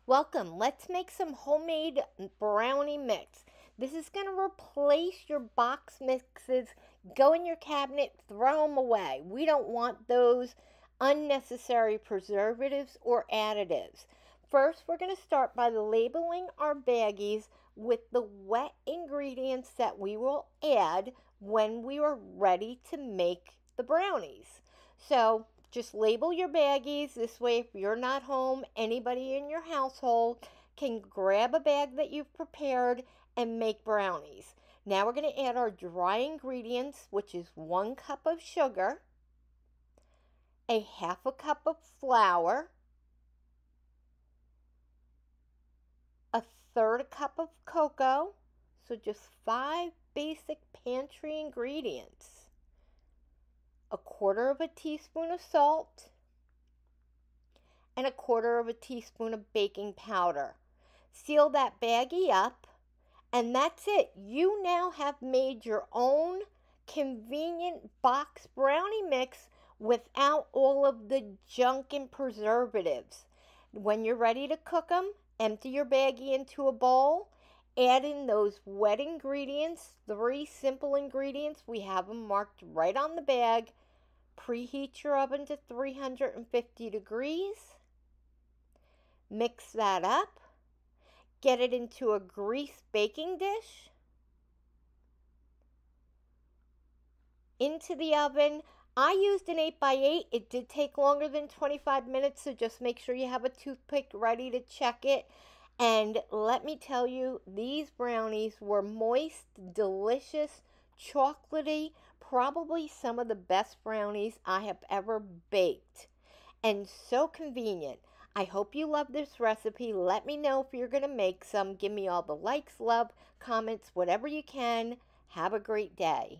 Welcome. Let's make some homemade brownie mix. This is going to replace your box mixes. Go in your cabinet, throw them away. We don't want those unnecessary preservatives or additives. First, we're going to start by labeling our baggies with the wet ingredients that we will add when we are ready to make the brownies. So, just label your baggies. This way, if you're not home, anybody in your household can grab a bag that you've prepared and make brownies. Now we're going to add our dry ingredients, which is 1 cup of sugar, a half a cup of flour, a third cup of cocoa, so just 5 basic pantry ingredients, a quarter of a teaspoon of salt, and a quarter of a teaspoon of baking powder. Seal that baggie up, and that's it. You now have made your own convenient box brownie mix without all of the junk and preservatives. When you're ready to cook them, empty your baggie into a bowl, add in those wet ingredients, 3 simple ingredients. We have them marked right on the bag. Preheat your oven to 350 degrees. Mix that up. Get it into a greased baking dish. Into the oven. I used an 8x8. It did take longer than 25 minutes, so just make sure you have a toothpick ready to check it. And let me tell you, these brownies were moist, delicious, chocolatey, probably some of the best brownies I have ever baked. And so convenient. I hope you love this recipe. Let me know if you're going to make some. Give me all the likes, love, comments, whatever you can. Have a great day.